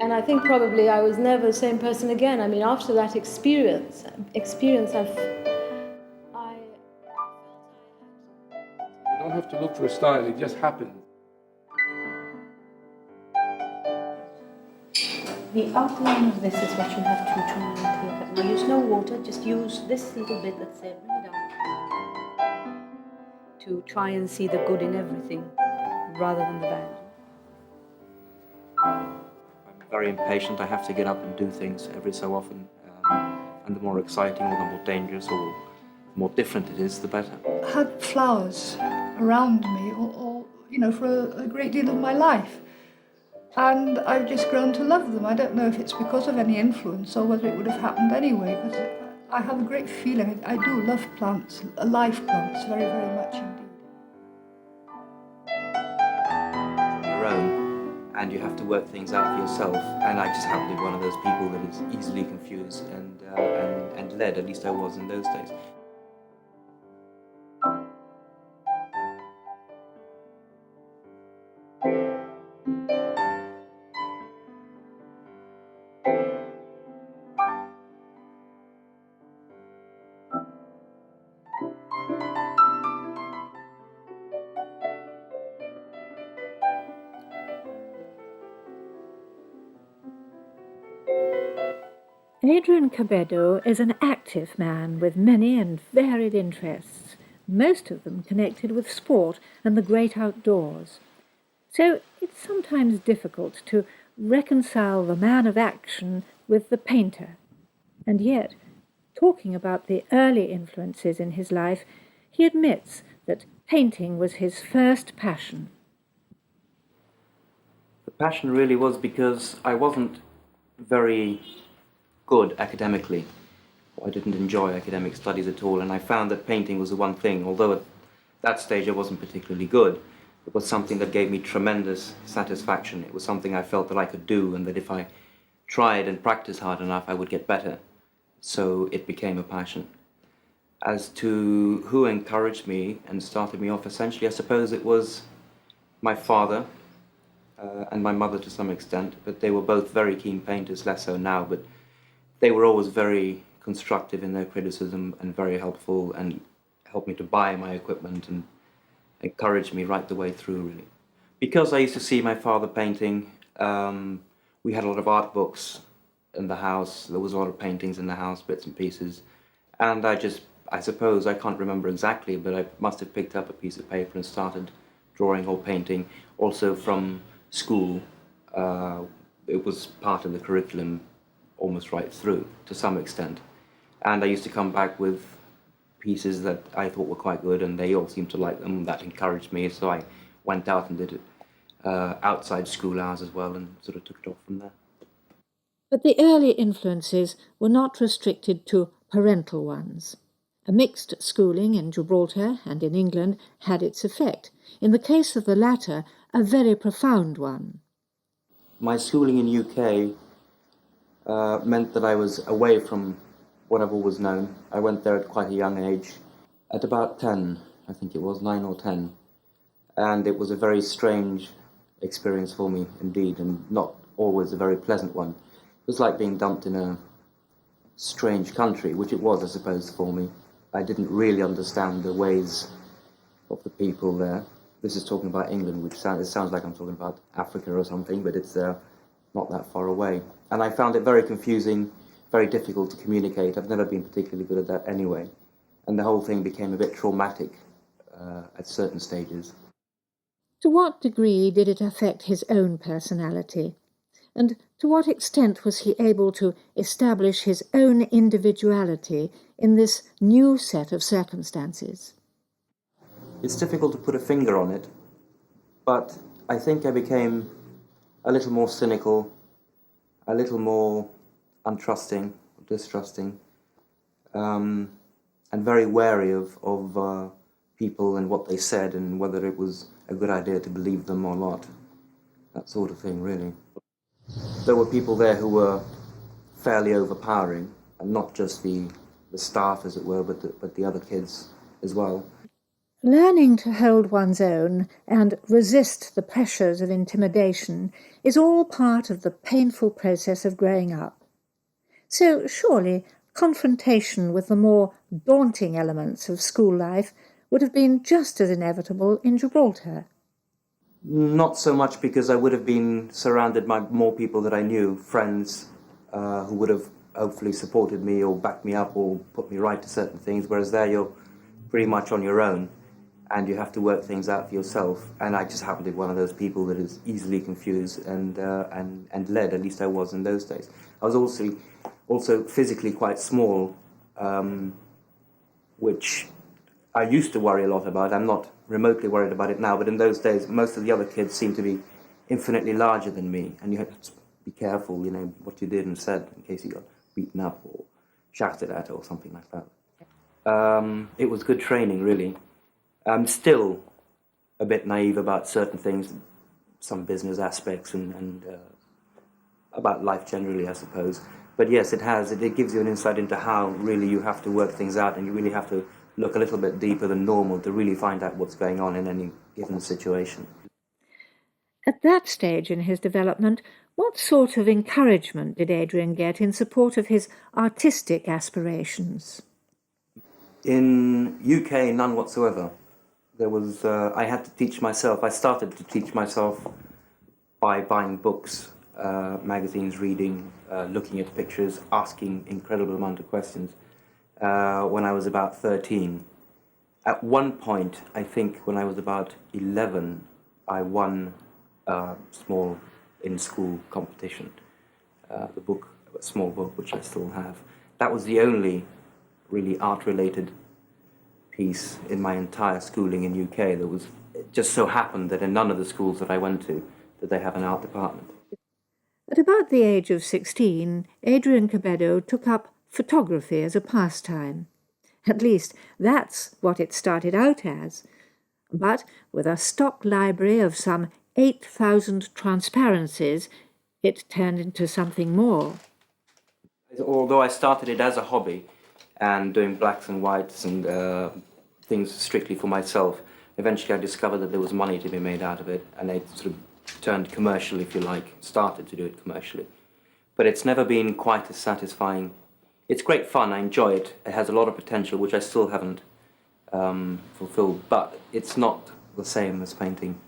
And I think probably I was never the same person again. I mean, after that experience, You don't have to look for a style, it just happens. The outline of this is what you have to try and clear cut. Now use no water, just use this little bit, let's say, bring it down, to try and see the good in everything rather than the bad. I'm very impatient. I have to get up and do things every so often. And the more exciting or the more dangerous or more different it is, the better. I had flowers around me or for a great deal of my life. And I've just grown to love them. I don't know if it's because of any influence or whether it would have happened anyway, but I have a great feeling. I do love plants, live plants, very, very much indeed. Your own, and you have to work things out for yourself. And I just happen to be one of those people that is easily confused and led, at least I was in those days. Adrian Cabedo is an active man with many and varied interests, most of them connected with sport and the great outdoors. So it's sometimes difficult to reconcile the man of action with the painter. And yet, talking about the early influences in his life, he admits that painting was his first passion. The passion really was because I wasn't very good academically. I didn't enjoy academic studies at all, and I found that painting was the one thing, although at that stage I wasn't particularly good. It was something that gave me tremendous satisfaction. It was something I felt that I could do, and that if I tried and practiced hard enough, I would get better. So it became a passion. As to who encouraged me and started me off, essentially, I suppose it was my father and my mother to some extent, but they were both very keen painters, less so now, but they were always very constructive in their criticism and very helpful and helped me to buy my equipment and encouraged me right the way through, really. Because I used to see my father painting, we had a lot of art books in the house. There was a lot of paintings in the house, bits and pieces. And I suppose, I can't remember exactly, but I must have picked up a piece of paper and started drawing or painting. Also from school, it was part of the curriculum almost right through, to some extent. And I used to come back with pieces that I thought were quite good, and they all seemed to like them. That encouraged me, so I went out and did it outside school hours as well, and sort of took it off from there. But the early influences were not restricted to parental ones. A mixed schooling in Gibraltar and in England had its effect. In the case of the latter, a very profound one. My schooling in UK meant that I was away from what I've always known. I went there at quite a young age, at about 10, I think it was, 9 or 10. And it was a very strange experience for me indeed, and not always a very pleasant one. It was like being dumped in a strange country, which it was, I suppose, for me. I didn't really understand the ways of the people there. This is talking about England, which it sounds like I'm talking about Africa or something, but it's not that far away. And I found it very confusing, very difficult to communicate. I've never been particularly good at that anyway. And the whole thing became a bit traumatic at certain stages. To what degree did it affect his own personality? And to what extent was he able to establish his own individuality in this new set of circumstances? It's difficult to put a finger on it, but I think I became a little more cynical, a little more untrusting, distrusting, and very wary of people and what they said and whether it was a good idea to believe them or not. That sort of thing, really. There were people there who were fairly overpowering, and not just the staff, as it were, but the other kids as well. Learning to hold one's own and resist the pressures of intimidation is all part of the painful process of growing up. So surely confrontation with the more daunting elements of school life would have been just as inevitable in Gibraltar. Not so much, because I would have been surrounded by more people that I knew, friends who would have hopefully supported me or backed me up or put me right to certain things, whereas there you're pretty much on your own and you have to work things out for yourself. And I just happened to be one of those people that is easily confused and led, at least I was in those days. I was also physically quite small, which I used to worry a lot about. I'm not remotely worried about it now, but in those days, most of the other kids seemed to be infinitely larger than me, and you had to be careful, what you did and said in case you got beaten up or shouted at or something like that. It was good training, really. I'm still a bit naive about certain things, some business aspects and about life generally, I suppose. But yes, it gives you an insight into how really you have to work things out, and you really have to look a little bit deeper than normal to really find out what's going on in any given situation. At that stage in his development, what sort of encouragement did Adrian get in support of his artistic aspirations? In UK, none whatsoever. There was, I had to teach myself. I started to teach myself by buying books, magazines, reading, looking at pictures, asking incredible amount of questions. When I was about 13. At one point, I think when I was about 11, I won a small in-school competition. A small book, which I still have. That was the only really art-related piece in my entire schooling in UK. It just so happened that in none of the schools that I went to did they have an art department. At about the age of 16, Adrian Cabedo took up photography as a pastime. At least that's what it started out as. But with a stock library of some 8,000 transparencies, it turned into something more. Although I started it as a hobby and doing blacks and whites and things strictly for myself, eventually I discovered that there was money to be made out of it, and I sort of turned commercial, if you like, started to do it commercially. But it's never been quite as satisfying. It's great fun, I enjoy it. It has a lot of potential, which I still haven't fulfilled, but it's not the same as painting.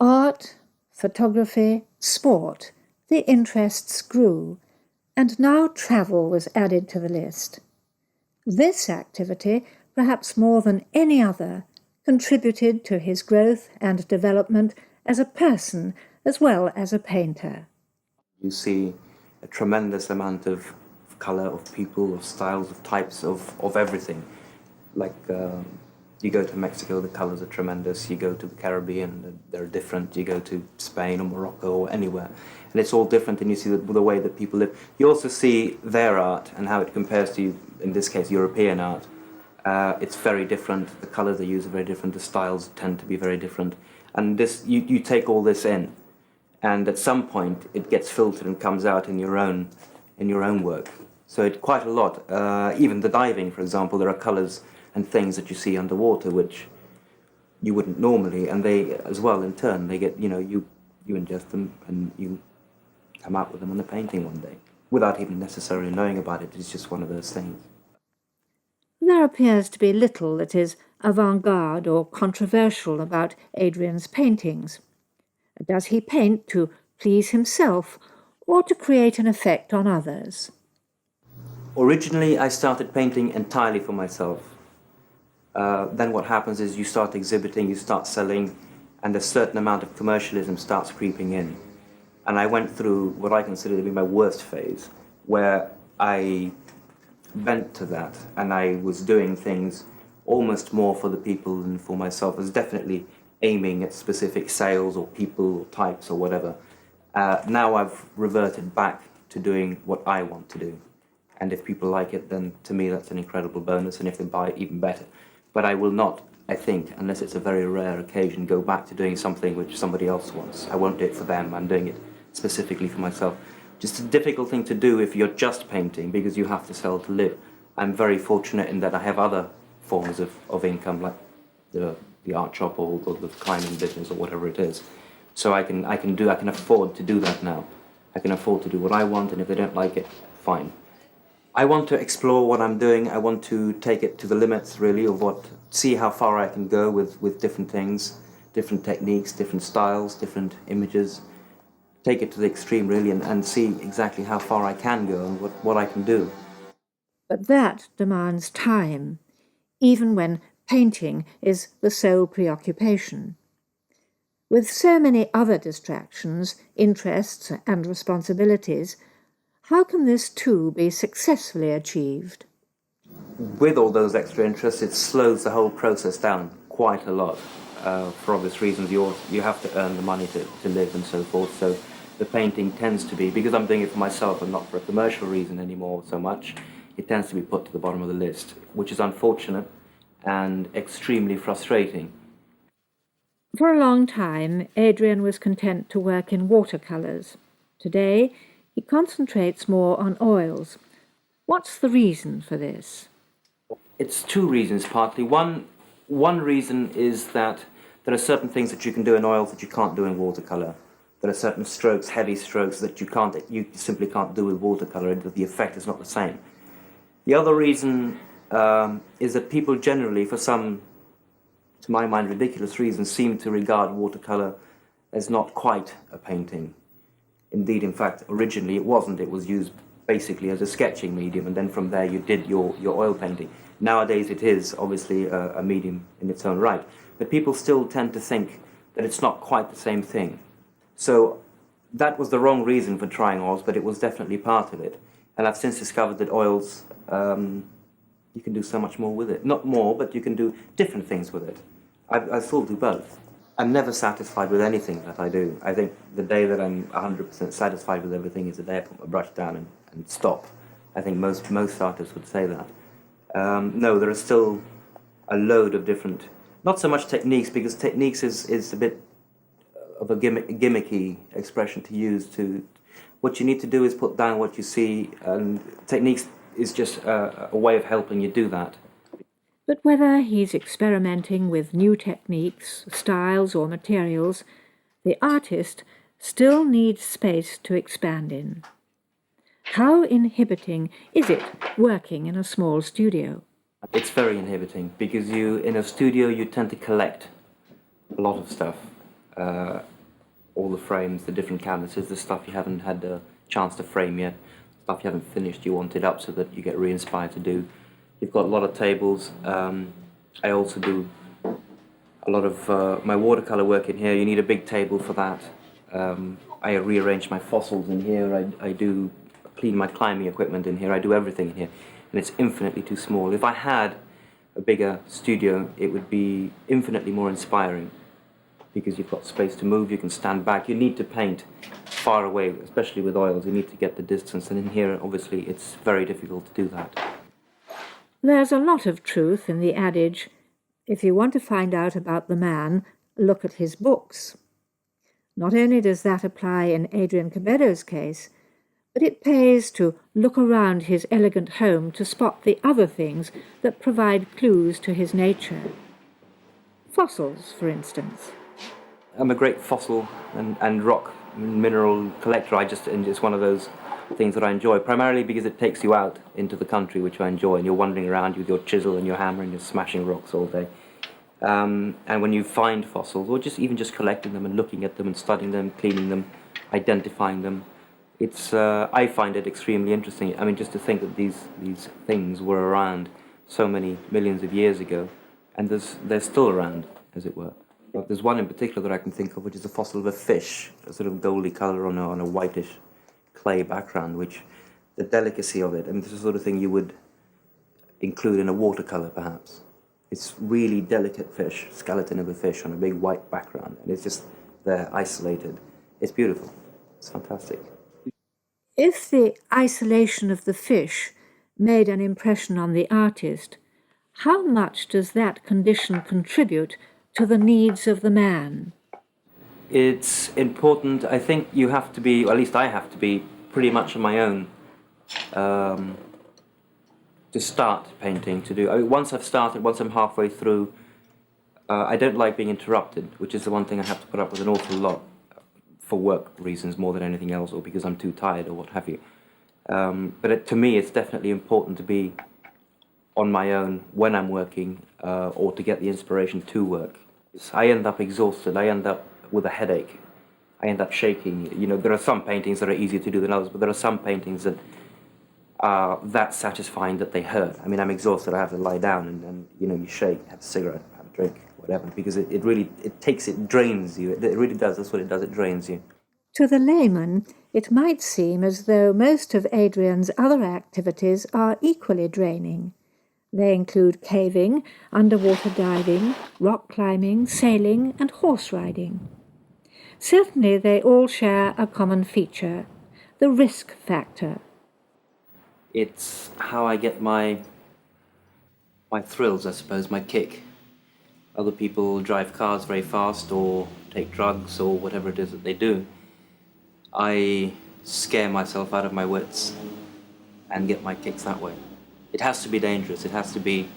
Art, photography, sport, the interests grew, and now travel was added to the list. This activity, perhaps more than any other, contributed to his growth and development as a person as well as a painter. You see a tremendous amount of colour, of people, of styles, of types, of everything. Like you go to Mexico, the colours are tremendous. You go to the Caribbean, they're different. You go to Spain or Morocco or anywhere, and it's all different, and you see the way that people live. You also see their art and how it compares to, in this case, European art. It's very different. The colours they use are very different. The styles tend to be very different. And this, you take all this in, and at some point it gets filtered and comes out in your own work. So it's quite a lot. Even the diving, for example, there are colours and things that you see underwater which you wouldn't normally, and they as well in turn they get, you ingest them and you come out with them on the painting one day without even necessarily knowing about it. It's just one of those things. There appears to be little that is avant-garde or controversial about Adrian's paintings. Does he paint to please himself or to create an effect on others? Originally, I started painting entirely for myself. Then what happens is you start exhibiting, you start selling, and a certain amount of commercialism starts creeping in. And I went through what I consider to be my worst phase, where I bent to that, and I was doing things almost more for the people than for myself. I was definitely aiming at specific sales or people or types or whatever. Now I've reverted back to doing what I want to do. And if people like it, then to me that's an incredible bonus, and if they buy it, even better. But I will not, I think, unless it's a very rare occasion, go back to doing something which somebody else wants. I won't do it for them, I'm doing it specifically for myself. Just a difficult thing to do if you're just painting, because you have to sell to live. I'm very fortunate in that I have other forms of income, like the art shop or the climbing business or whatever it is. So I can afford to do that now. I can afford to do what I want, and if they don't like it, fine. I want to explore what I'm doing. I want to take it to the limits, really, of see how far I can go with different things, different techniques, different styles, different images. Take it to the extreme, really, and see exactly how far I can go and what I can do. But that demands time, even when painting is the sole preoccupation. With so many other distractions, interests, and responsibilities, how can this too be successfully achieved? With all those extra interests, it slows the whole process down quite a lot. For obvious reasons, you have to earn the money to live and so forth. So the painting tends to be, because I'm doing it for myself and not for a commercial reason anymore so much, it tends to be put to the bottom of the list, which is unfortunate and extremely frustrating. For a long time, Adrian was content to work in watercolours. Today, he concentrates more on oils. What's the reason for this? It's two reasons, partly. One reason is that there are certain things that you can do in oils that you can't do in watercolour. There are certain strokes, heavy strokes, that you simply can't do with watercolour, and the effect is not the same. The other reason is that people generally, for some, to my mind, ridiculous reasons, seem to regard watercolour as not quite a painting. Indeed, in fact, originally it wasn't. It was used basically as a sketching medium, and then from there you did your oil painting. Nowadays it is obviously a medium in its own right, but people still tend to think that it's not quite the same thing. So that was the wrong reason for trying oils, but it was definitely part of it. And I've since discovered that oils, you can do so much more with it. Not more, but you can do different things with it. I still do both. I'm never satisfied with anything that I do. I think the day that I'm 100% satisfied with everything is the day I put my brush down and stop. I think most artists would say that. No, there are still a load of different, not so much techniques, because techniques is a bit of a gimmicky expression to use. What you need to do is put down what you see, and techniques is just a way of helping you do that. But whether he's experimenting with new techniques, styles, or materials, the artist still needs space to expand in. How inhibiting is it working in a small studio? It's very inhibiting, because in a studio you tend to collect a lot of stuff. All the frames, the different canvases, the stuff you haven't had the chance to frame yet, stuff you haven't finished, you want it up so that you get re-inspired to do. You've got a lot of tables. I also do a lot of my watercolor work in here. You need a big table for that. I rearrange my fossils in here. I do clean my climbing equipment in here. I do everything in here, and it's infinitely too small. If I had a bigger studio, it would be infinitely more inspiring, because you've got space to move, you can stand back. You need to paint far away, especially with oils. You need to get the distance, and in here, obviously, it's very difficult to do that. There's a lot of truth in the adage, if you want to find out about the man, look at his books. Not only does that apply in Adrian Cabedo's case, but it pays to look around his elegant home to spot the other things that provide clues to his nature. Fossils, for instance. I'm a great fossil and rock mineral collector. It's one of those things that I enjoy, primarily because it takes you out into the country, which I enjoy, and you're wandering around with your chisel and your hammer and you're smashing rocks all day. And when you find fossils, or even just collecting them and looking at them and studying them, cleaning them, identifying them, I find it extremely interesting. I mean, just to think that these things were around so many millions of years ago, and they're still around, as it were. But there's one in particular that I can think of, which is a fossil of a fish, a sort of goldy colour on a whitish clay background, which the delicacy of it, I mean, this is the sort of thing you would include in a watercolour, perhaps. It's really delicate fish, skeleton of a fish on a big white background, and it's just there, isolated. It's beautiful. It's fantastic. If the isolation of the fish made an impression on the artist, how much does that condition contribute to the needs of the man? It's important. I think you have to be, or at least I have to be, pretty much on my own to start painting. Once I'm halfway through, I don't like being interrupted, which is the one thing I have to put up with an awful lot for work reasons more than anything else, or because I'm too tired or what have you. To me, it's definitely important to be on my own when I'm working, or to get the inspiration to work. I end up exhausted, I end up with a headache, I end up shaking. You know, there are some paintings that are easier to do than others, but there are some paintings that are that satisfying that they hurt. I mean, I'm exhausted, I have to lie down and you know, you shake, have a cigarette, have a drink, whatever, because it really, it drains you. It really does, that's what it does, it drains you. To the layman, it might seem as though most of Adrian's other activities are equally draining. They include caving, underwater diving, rock climbing, sailing, and horse riding. Certainly they all share a common feature, the risk factor. It's how I get my thrills, I suppose, my kick. Other people drive cars very fast or take drugs or whatever it is that they do. I scare myself out of my wits and get my kicks that way. It has to be dangerous. It has to be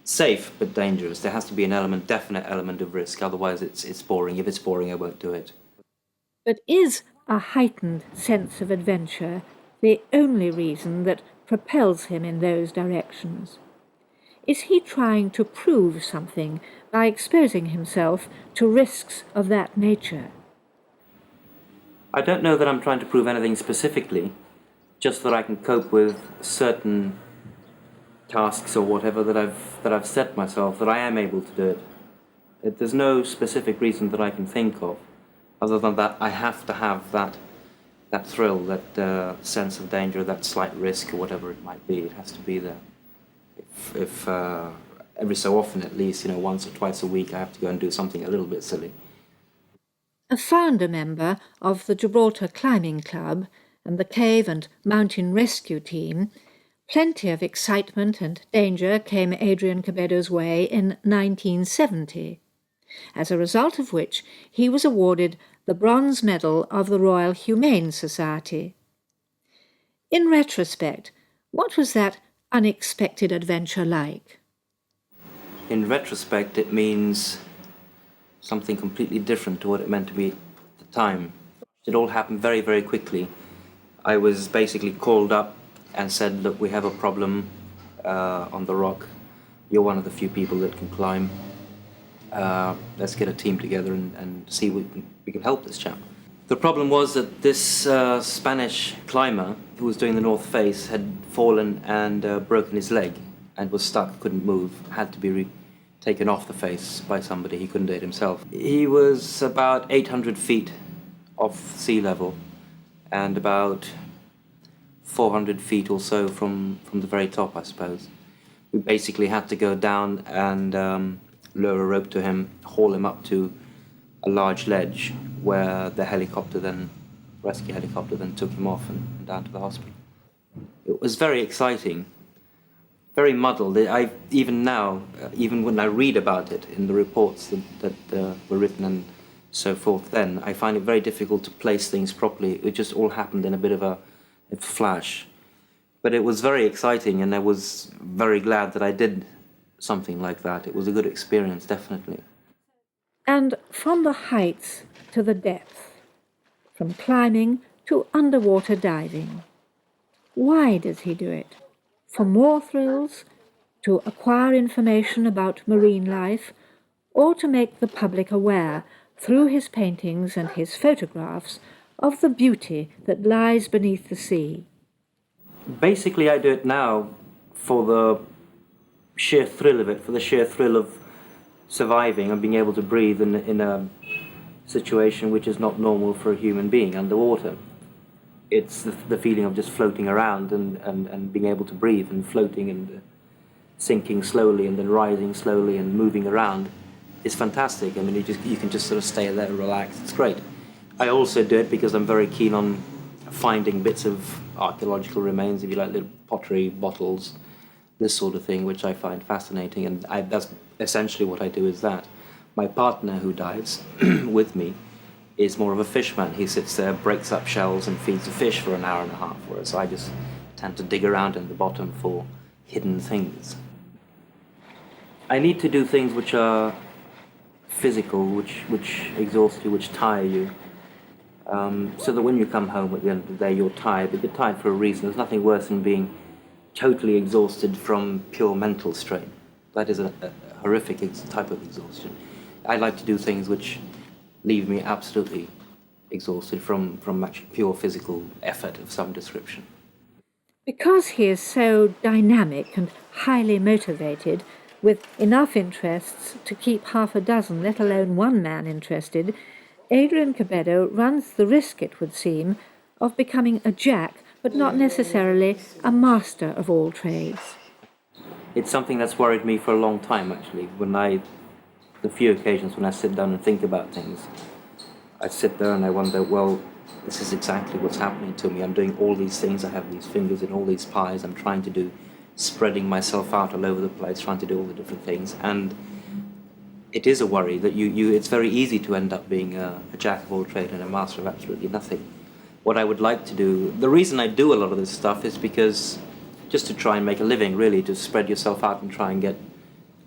safe but dangerous. There has to be an definite element of risk. Otherwise, it's boring. If it's boring, I won't do it. But is a heightened sense of adventure the only reason that propels him in those directions? Is he trying to prove something by exposing himself to risks of that nature? I don't know that I'm trying to prove anything specifically, just that I can cope with certain tasks or whatever that I've set myself, that I am able to do it. There's no specific reason that I can think of, other than that I have to have that thrill, that sense of danger, that slight risk or whatever it might be. It has to be there. If every so often, at least, you know, once or twice a week, I have to go and do something a little bit silly. A founder member of the Gibraltar Climbing Club and the Cave and Mountain Rescue Team, plenty of excitement and danger came Adrian Cabedo's way in 1970, as a result of which he was awarded the Bronze Medal of the Royal Humane Society. In retrospect, what was that unexpected adventure like? In retrospect, it means something completely different to what it meant to be at the time. It all happened very, very quickly. I was basically called up and said, look, we have a problem on the rock. You're one of the few people that can climb. Let's get a team together and see if we can help this chap. The problem was that this Spanish climber who was doing the North Face had fallen and broken his leg and was stuck, couldn't move, had to be taken off the face by somebody. He couldn't do it himself. He was about 800 feet off sea level and about 400 feet or so from the very top, I suppose. We basically had to go down and lower a rope to him, haul him up to a large ledge where the rescue helicopter then took him off and down to the hospital. It was very exciting, very muddled. Even now, even when I read about it in the reports that were written and so forth then, I find it very difficult to place things properly. It just all happened in a bit of a flash. But it was very exciting, and I was very glad that I did something like that. It was a good experience, definitely. And from the heights to the depth, from climbing to underwater diving. Why does he do it? For more thrills, to acquire information about marine life, or to make the public aware, through his paintings and his photographs, of the beauty that lies beneath the sea? Basically, I do it now for the sheer thrill of it, for the sheer thrill of surviving and being able to breathe in a situation which is not normal for a human being underwater. It's the feeling of just floating around and being able to breathe and floating and sinking slowly and then rising slowly and moving around is fantastic. I mean, you can just sort of stay there and relax. It's great. I also do it because I'm very keen on finding bits of archaeological remains, if you like, little pottery, bottles, this sort of thing, which I find fascinating. And that's essentially what I do is that. My partner who dives with me is more of a fishman. He sits there, breaks up shells and feeds the fish for an hour and a half, whereas I just tend to dig around in the bottom for hidden things. I need to do things which are physical, which exhaust you, which tire you. So that when you come home at the end of the day, you're tired, but you're tired for a reason. There's nothing worse than being totally exhausted from pure mental strain. That is a horrific type of exhaustion. I like to do things which leave me absolutely exhausted from actually pure physical effort of some description. Because he is so dynamic and highly motivated, with enough interests to keep half a dozen, let alone one man interested, Adrian Cabedo runs the risk, it would seem, of becoming a jack, but not necessarily a master of all trades. It's something that's worried me for a long time, actually. The few occasions when I sit down and think about things, I sit there and I wonder, well, this is exactly what's happening to me. I'm doing all these things, I have these fingers in all these pies, I'm trying to do, spreading myself out all over the place, trying to do all the different things. And it is a worry that it's very easy to end up being a jack of all trades and a master of absolutely nothing. What I would like to do, the reason I do a lot of this stuff is because just to try and make a living, really, to spread yourself out and try and get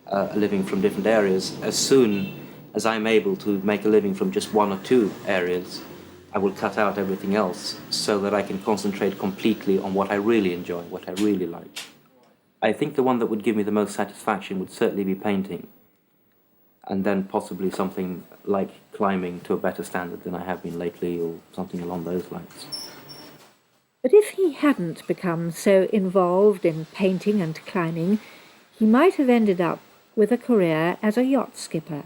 a living from different areas. As soon as I'm able to make a living from just one or two areas, I will cut out everything else so that I can concentrate completely on what I really enjoy, what I really like. I think the one that would give me the most satisfaction would certainly be painting, and then possibly something like climbing to a better standard than I have been lately, or something along those lines. But if he hadn't become so involved in painting and climbing, he might have ended up with a career as a yacht skipper.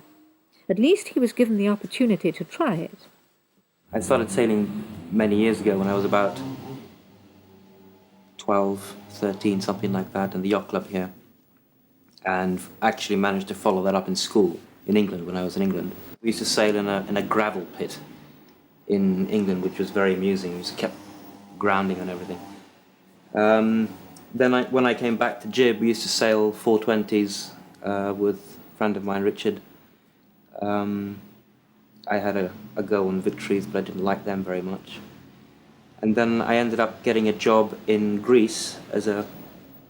At least he was given the opportunity to try it. I started sailing many years ago when I was about 12, 13, something like that, in the yacht club here, and actually managed to follow that up in school in England when I was in England. We used to sail in a gravel pit in England, which was very amusing. We just kept grounding and everything. Then when I came back to Gib, we used to sail 420s with a friend of mine, Richard. I had a go on Victories, but I didn't like them very much. And then I ended up getting a job in Greece as a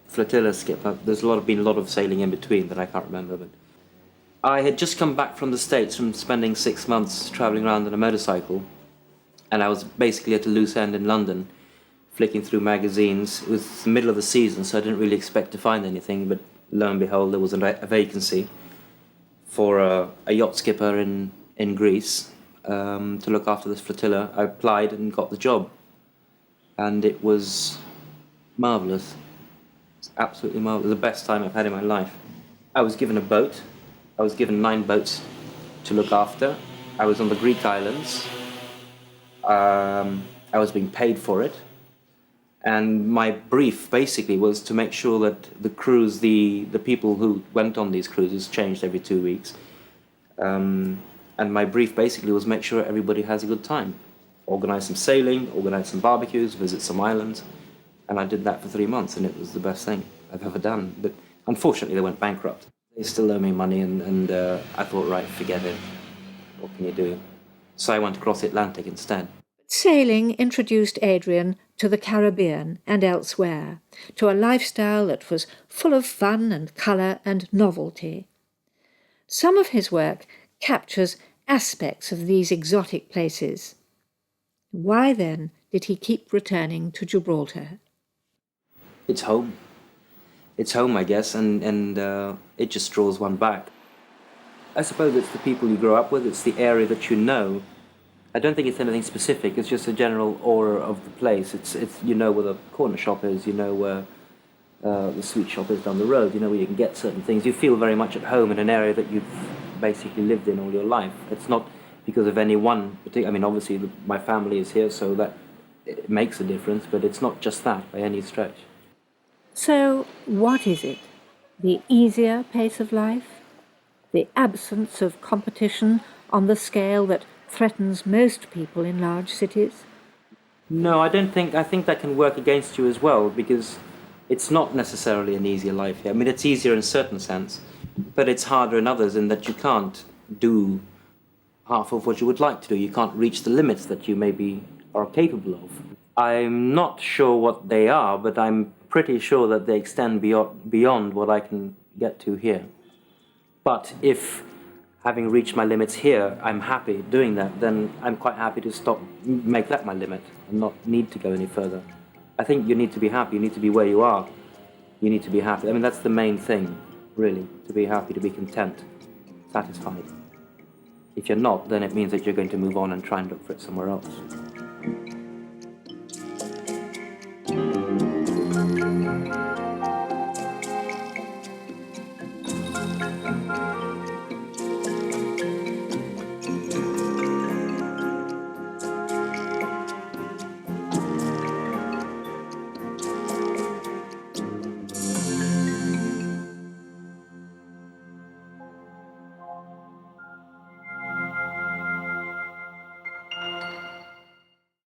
flotilla skipper. There's been a lot of sailing in between that I can't remember, but I had just come back from the States from spending 6 months traveling around on a motorcycle, and I was basically at a loose end in London, flicking through magazines. It was the middle of the season, so I didn't really expect to find anything, but lo and behold, there was a vacancy for a yacht skipper in Greece to look after this flotilla. I applied and got the job, and it was marvellous. It's absolutely marvellous, the best time I've had in my life. I was given a boat. I was given 9 boats to look after. I was on the Greek islands. I was being paid for it. And my brief basically was to make sure that the crews, the people who went on these cruises, changed every 2 weeks. And my brief basically was make sure everybody has a good time. Organise some sailing, organise some barbecues, visit some islands. And I did that for 3 months, and it was the best thing I've ever done. But unfortunately, they went bankrupt. They still owe me money, and I thought, right, forget it. What can you do? So I went across the Atlantic instead. Sailing introduced Adrian to the Caribbean and elsewhere, to a lifestyle that was full of fun and colour and novelty. Some of his work captures aspects of these exotic places. Why, then, did he keep returning to Gibraltar? It's home. It's home, I guess, and it just draws one back. I suppose it's the people you grow up with, it's the area that you know. I don't think it's anything specific, it's just a general aura of the place. It's you know where the corner shop is, you know where the sweet shop is down the road, you know where you can get certain things. You feel very much at home in an area that you've basically lived in all your life. It's not because of any one particular, I mean, obviously my family is here, so that it makes a difference, but it's not just that by any stretch. So, what is it? The easier pace of life? The absence of competition on the scale that threatens most people in large cities? No, I think that can work against you as well, because it's not necessarily an easier life here. I mean, it's easier in a certain sense, but it's harder in others in that you can't do half of what you would like to do. You can't reach the limits that you maybe are capable of. I'm not sure what they are, but I'm pretty sure that they extend beyond what I can get to here. But if having reached my limits here, I'm happy doing that, then I'm quite happy to stop, make that my limit, and not need to go any further. I think you need to be happy, you need to be where you are. You need to be happy. I mean, that's the main thing, really, to be happy, to be content, satisfied. If you're not, then it means that you're going to move on and try and look for it somewhere else.